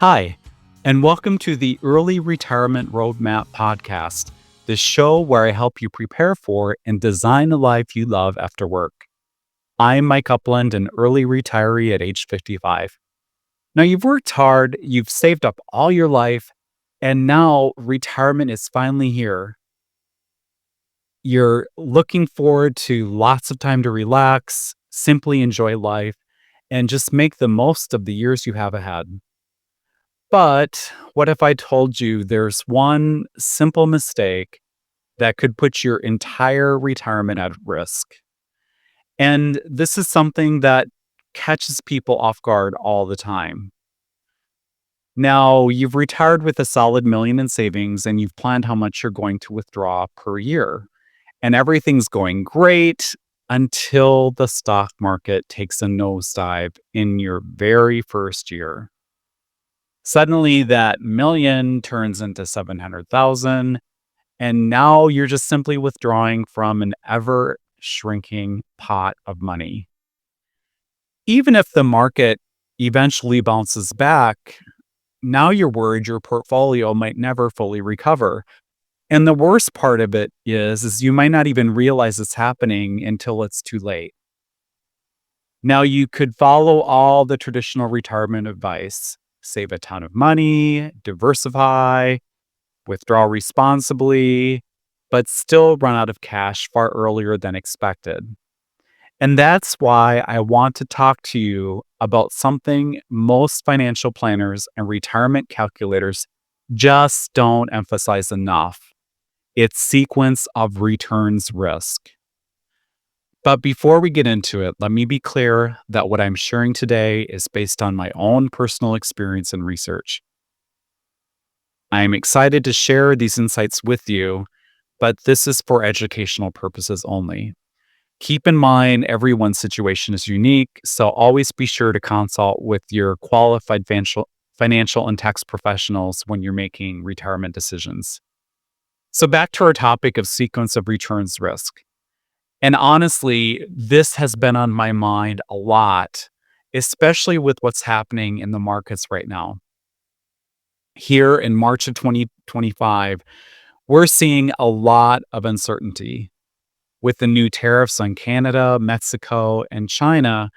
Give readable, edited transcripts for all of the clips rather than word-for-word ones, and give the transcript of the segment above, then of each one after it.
Hi, and welcome to the Early Retirement Roadmap podcast, the show where I help you prepare for and design a life you love after work. I'm Mike Upland, an early retiree at age 55. Now, you've worked hard, you've saved up all your life, and now retirement is finally here. You're looking forward to lots of time to relax, simply enjoy life, and just make the most of the years you have ahead. But what if I told you there's one simple mistake that could put your entire retirement at risk? And this is something that catches people off guard all the time. Now, you've retired with a solid million in savings and you've planned how much you're going to withdraw per year. And everything's going great until the stock market takes a nosedive in your very first year. Suddenly that million turns into 700,000, and now you're just simply withdrawing from an ever shrinking pot of money. Even if the market eventually bounces back, now you're worried your portfolio might never fully recover. And the worst part of it is you might not even realize it's happening until it's too late. Now you could follow all the traditional retirement advice. Save a ton of money, diversify, withdraw responsibly, but still run out of cash far earlier than expected. And that's why I want to talk to you about something most financial planners and retirement calculators just don't emphasize enough. It's sequence of returns risk. But before we get into it, let me be clear that what I'm sharing today is based on my own personal experience and research. I'm excited to share these insights with you, but this is for educational purposes only. Keep in mind, everyone's situation is unique, so always be sure to consult with your qualified financial and tax professionals when you're making retirement decisions. So back to our topic of sequence of returns risk. And honestly, this has been on my mind a lot, especially with what's happening in the markets right now. Here in March of 2025, we're seeing a lot of uncertainty. With the new tariffs on Canada, Mexico, and China,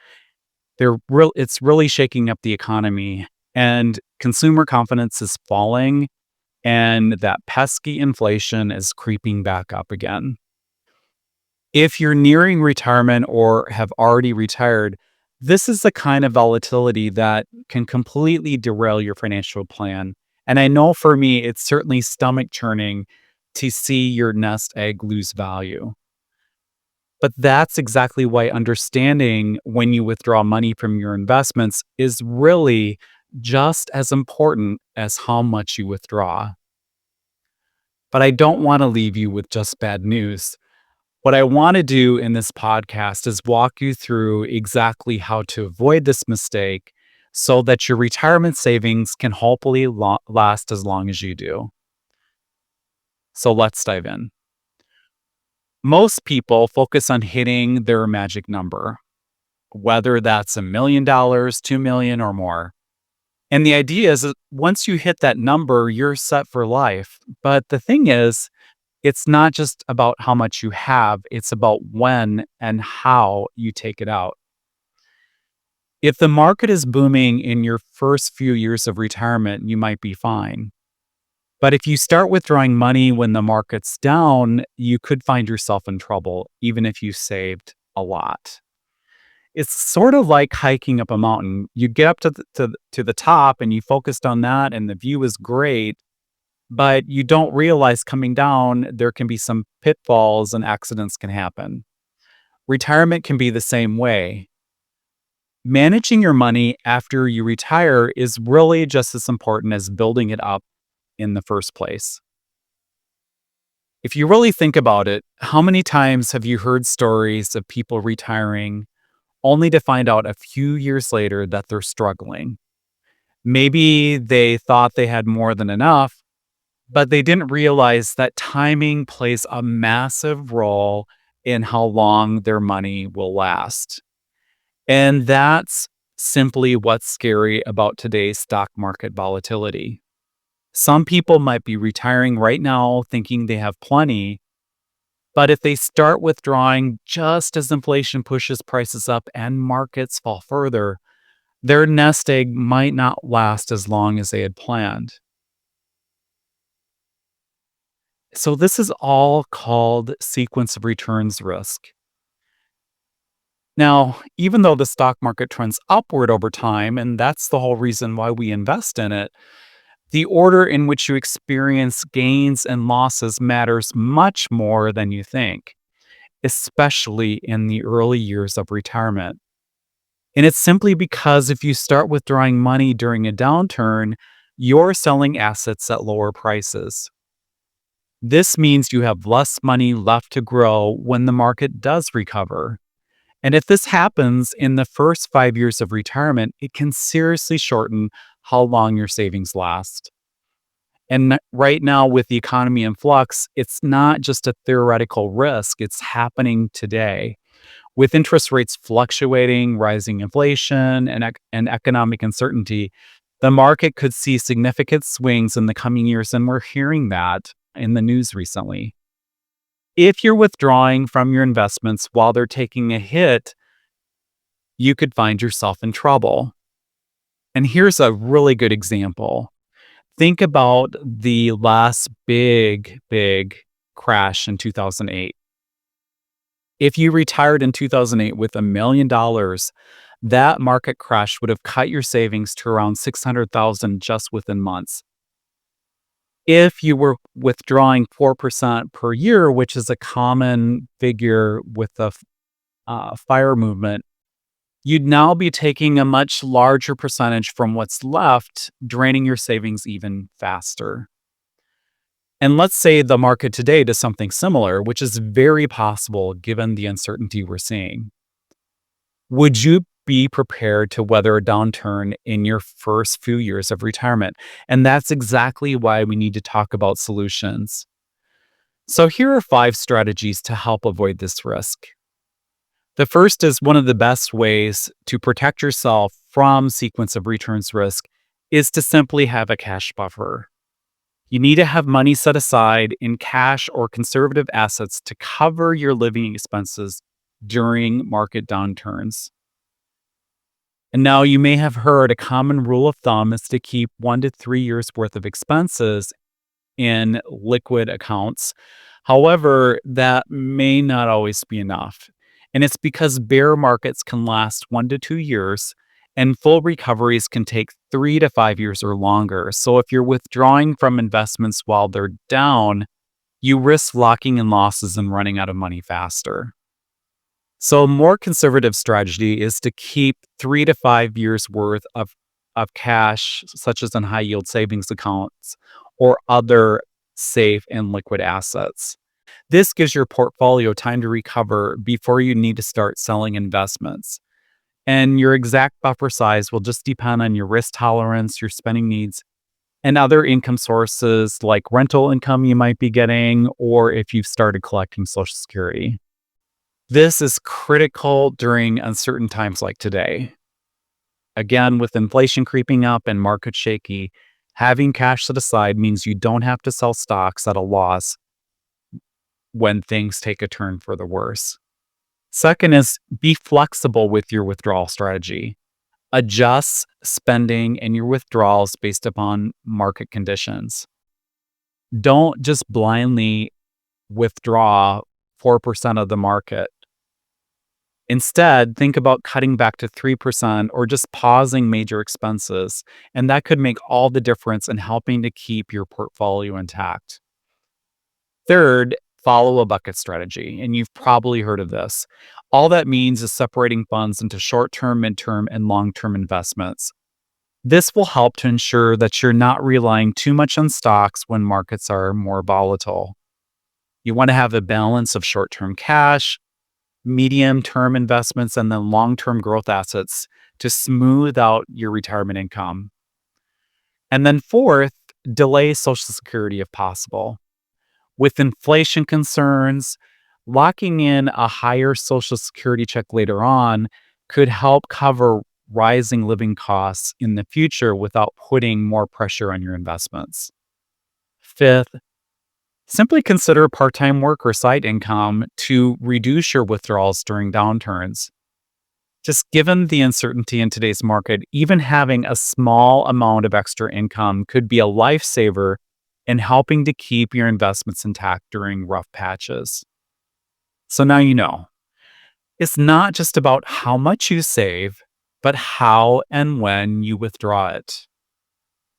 it's really shaking up the economy, and consumer confidence is falling, and that pesky inflation is creeping back up again. If you're nearing retirement or have already retired, this is the kind of volatility that can completely derail your financial plan. And I know for me, it's certainly stomach churning to see your nest egg lose value. But that's exactly why understanding when you withdraw money from your investments is really just as important as how much you withdraw. But I don't want to leave you with just bad news. What I want to do in this podcast is walk you through exactly how to avoid this mistake so that your retirement savings can hopefully last as long as you do. So let's dive in. Most people focus on hitting their magic number, whether that's $1 million, 2 million, or more. And the idea is that once you hit that number, you're set for life. But the thing is, it's not just about how much you have, it's about when and how you take it out. If the market is booming in your first few years of retirement, you might be fine. But if you start withdrawing money when the market's down, you could find yourself in trouble, even if you saved a lot. It's sort of like hiking up a mountain. You get up to the top and you focused on that and the view is great, but you don't realize coming down, there can be some pitfalls and accidents can happen. Retirement can be the same way. Managing your money after you retire is really just as important as building it up in the first place. If you really think about it, how many times have you heard stories of people retiring only to find out a few years later that they're struggling? Maybe they thought they had more than enough, but they didn't realize that timing plays a massive role in how long their money will last. And that's Simply what's scary about today's stock market volatility. Some people might be retiring right now thinking they have plenty, but if they start withdrawing just as inflation pushes prices up and markets fall further, their nest egg might not last as long as they had planned. So, this is all called sequence of returns risk. Now, even though the stock market trends upward over time, and that's the whole reason why we invest in it, the order in which you experience gains and losses matters much more than you think, especially in the early years of retirement. And it's simply because if you start withdrawing money during a downturn, you're selling assets at lower prices. This means you have less money left to grow when the market does recover. And if this happens in the first 5 years of retirement, it can seriously shorten how long your savings last. And right now, with the economy in flux, it's not just a theoretical risk, it's happening today. With interest rates fluctuating, rising inflation, and economic uncertainty, the market could see significant swings in the coming years. And we're hearing that in the news recently. If you're withdrawing from your investments while they're taking a hit, you could find yourself in trouble. And here's a really good example. Think about the last big crash in 2008. If you retired in 2008 with $1 million, that market crash would have cut your savings to around 600,000 just within months. If you were withdrawing 4% per year, which is a common figure with the FIRE movement, you'd now be taking a much larger percentage from what's left, draining your savings even faster. And let's say the market today does something similar, which is very possible given the uncertainty we're seeing. Would you be prepared to weather a downturn in your first few years of retirement? And that's exactly why we need to talk about solutions. So, here are 5 strategies to help avoid this risk. The first is one of the best ways to protect yourself from sequence of returns risk is to simply have a cash buffer. You need to have money set aside in cash or conservative assets to cover your living expenses during market downturns. And now you may have heard a common rule of thumb is to keep 1 to 3 years worth of expenses in liquid accounts. However, that may not always be enough. And it's because bear markets can last 1 to 2 years and full recoveries can take 3 to 5 years or longer. So if you're withdrawing from investments while they're down, you risk locking in losses and running out of money faster. So a more conservative strategy is to keep 3 to 5 years worth of cash, such as in high yield savings accounts or other safe and liquid assets. This gives your portfolio time to recover before you need to start selling investments. And your exact buffer size will just depend on your risk tolerance, your spending needs, and other income sources like rental income you might be getting, or if you've started collecting Social Security. This is critical during uncertain times like today. Again, with inflation creeping up and market shaky, having cash set aside means you don't have to sell stocks at a loss when things take a turn for the worse. Second is be flexible with your withdrawal strategy. Adjust spending and your withdrawals based upon market conditions. Don't just blindly withdraw 4% of the market. Instead, think about cutting back to 3% or just pausing major expenses, and that could make all the difference in helping to keep your portfolio intact. Third, follow a bucket strategy, and you've probably heard of this. All that means is separating funds into short-term, mid-term, and long-term investments. This will help to ensure that you're not relying too much on stocks when markets are more volatile. You want to have a balance of short-term cash, medium-term investments, and then long-term growth assets to smooth out your retirement income. And then fourth, delay Social Security if possible. With inflation concerns, locking in a higher Social Security check later on could help cover rising living costs in the future without putting more pressure on your investments. Fifth, simply consider part-time work or side income to reduce your withdrawals during downturns. Just given the uncertainty in today's market, even having a small amount of extra income could be a lifesaver in helping to keep your investments intact during rough patches. So now you know, it's not just about how much you save, but how and when you withdraw it.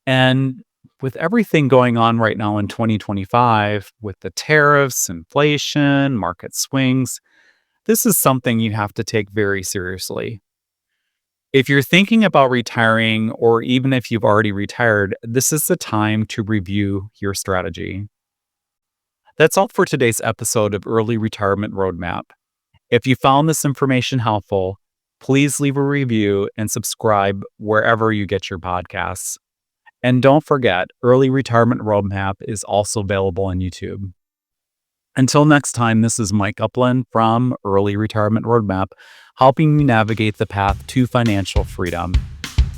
And with everything going on right now in 2025, with the tariffs, inflation, market swings, this is something you have to take very seriously. If you're thinking about retiring, or even if you've already retired, this is the time to review your strategy. That's all for today's episode of Early Retirement Roadmap. If you found this information helpful, please leave a review and subscribe wherever you get your podcasts. And don't forget, Early Retirement Roadmap is also available on YouTube. Until next time, this is Mike Upland from Early Retirement Roadmap, helping you navigate the path to financial freedom.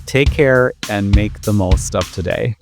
Take care and make the most of today.